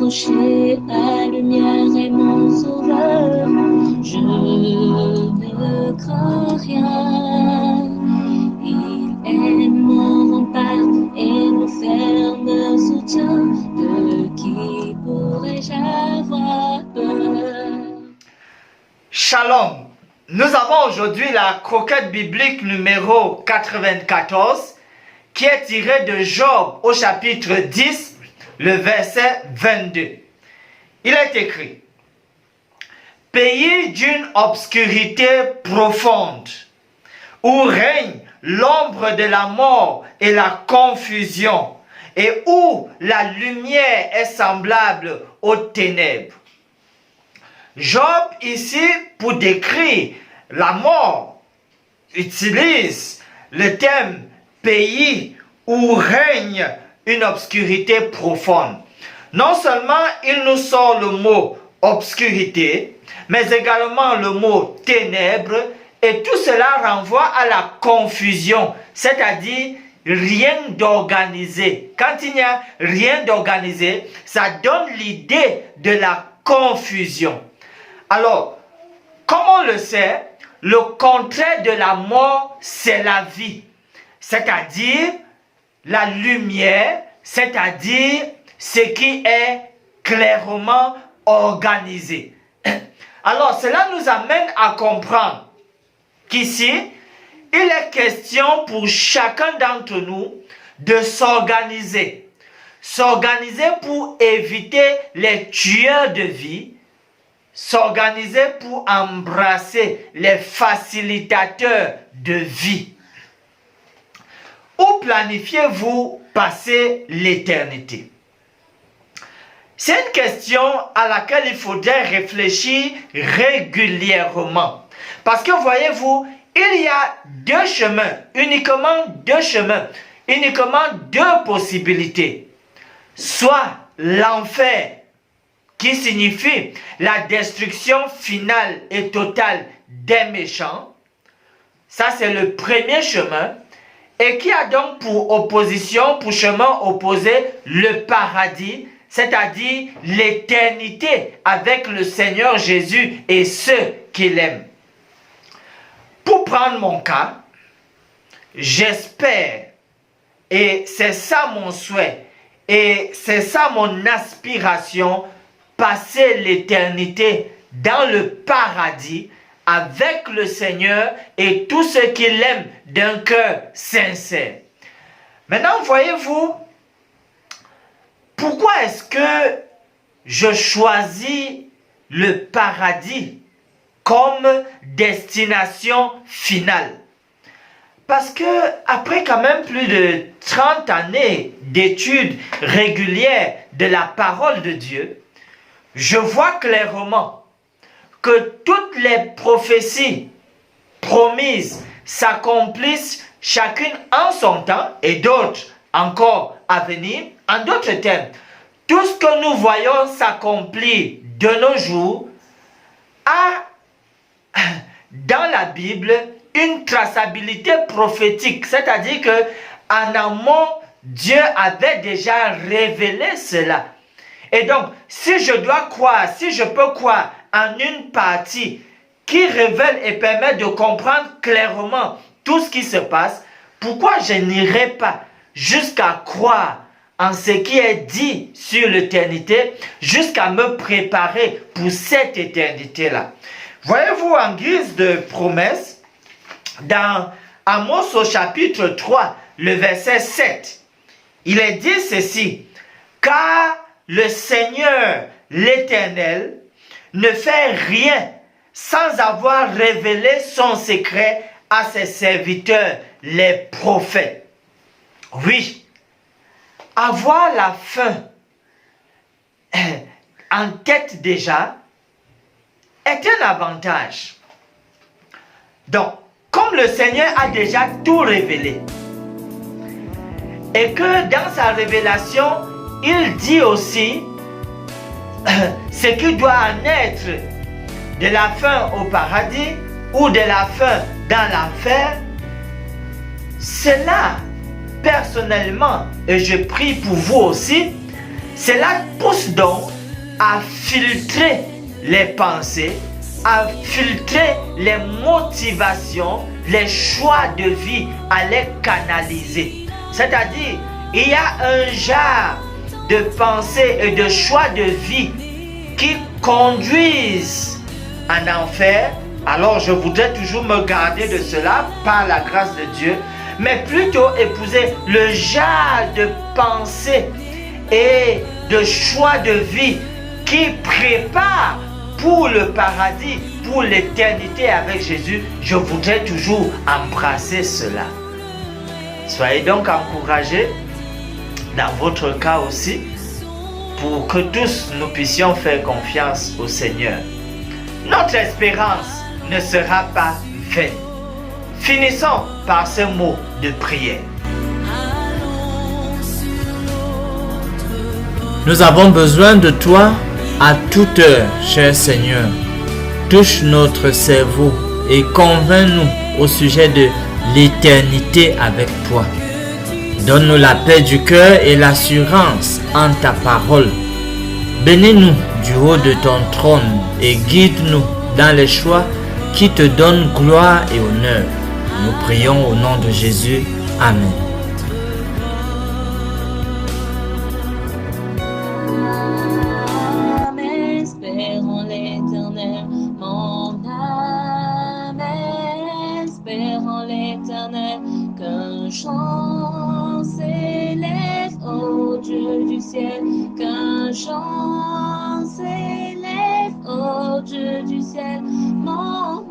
approcher, la lumière est mon sauveur. Je ne crains rien. Il est mon rempart et mon ferme soutien. De qui pourrais-je avoir peur? Shalom. Nous avons aujourd'hui la croquette biblique numéro 94 qui est tirée de Job au chapitre 10, le verset 22. Il est écrit: Pays d'une obscurité profonde, où règne l'ombre de la mort et la confusion, et où la lumière est semblable aux ténèbres. Job, ici, pour décrire la mort, utilise le terme pays où règne une obscurité profonde. Non seulement il nous sort le mot obscurité, mais également le mot ténèbres, et tout cela renvoie à la confusion, c'est-à-dire rien d'organisé. Quand il n'y a rien d'organisé, ça donne l'idée de la confusion. Alors, comme on le sait, le contraire de la mort, c'est la vie. C'est-à-dire la lumière, c'est-à-dire ce qui est clairement organisé. Alors, cela nous amène à comprendre qu'ici, il est question pour chacun d'entre nous de s'organiser. S'organiser pour éviter les tueurs de vie, s'organiser pour embrasser les facilitateurs de vie. Où planifiez-vous passer l'éternité? C'est une question à laquelle il faudrait réfléchir régulièrement. Parce que voyez-vous, il y a deux chemins, uniquement deux possibilités. Soit l'enfer, qui signifie la destruction finale et totale des méchants. Ça, c'est le premier chemin. Et qui a donc pour opposition, pour chemin opposé, le paradis, c'est-à-dire l'éternité avec le Seigneur Jésus et ceux qu'il aime. Pour prendre mon cas, j'espère, et c'est ça mon souhait, et c'est ça mon aspiration, passer l'éternité dans le paradis avec le Seigneur et tous ceux qui l'aiment d'un cœur sincère. Maintenant, voyez-vous, pourquoi est-ce que je choisis le paradis comme destination finale? Parce que après quand même plus de 30 années d'études régulières de la parole de Dieu, je vois clairement que toutes les prophéties promises s'accomplissent chacune en son temps et d'autres encore à venir. En d'autres termes, tout ce que nous voyons s'accomplir de nos jours a dans la Bible une traçabilité prophétique, c'est-à-dire que en amont, Dieu avait déjà révélé cela. Et donc, si je dois croire, si je peux croire en une partie qui révèle et permet de comprendre clairement tout ce qui se passe, pourquoi je n'irai pas jusqu'à croire en ce qui est dit sur l'éternité, jusqu'à me préparer pour cette éternité-là? Voyez-vous, en guise de promesse, dans Amos au chapitre 3, le verset 7, il est dit ceci: car le Seigneur, l'Éternel, ne fait rien sans avoir révélé son secret à ses serviteurs, les prophètes. Oui, avoir la fin en tête déjà est un avantage. Donc, comme le Seigneur a déjà tout révélé, et que dans sa révélation, il dit aussi ce qui doit en être de la fin au paradis ou de la fin dans l'enfer. Cela, personnellement, et je prie pour vous aussi, cela pousse donc à filtrer les pensées, à filtrer les motivations, les choix de vie, à les canaliser. C'est-à-dire, il y a un genre de pensées et de choix de vie qui conduisent en enfer. Alors je voudrais toujours me garder de cela par la grâce de Dieu, mais plutôt épouser le genre de pensée et de choix de vie qui prépare pour le paradis, pour l'éternité avec Jésus. Je voudrais toujours embrasser cela. Soyez donc encouragés dans votre cas aussi, pour que tous nous puissions faire confiance au Seigneur. Notre espérance ne sera pas vaine. Finissons par ce mot de prière. Nous avons besoin de toi à toute heure, cher Seigneur. Touche notre cerveau et convainc-nous au sujet de l'éternité avec toi. Donne-nous la paix du cœur et l'assurance en ta parole. Bénis-nous du haut de ton trône et guide-nous dans les choix qui te donnent gloire et honneur. Nous prions au nom de Jésus. Amen. Espérons l'Éternel, mon âme, espérons l'Éternel, qu'un chant s'élève au Dieu du ciel, qu'un chant s'élève au Dieu du ciel, mon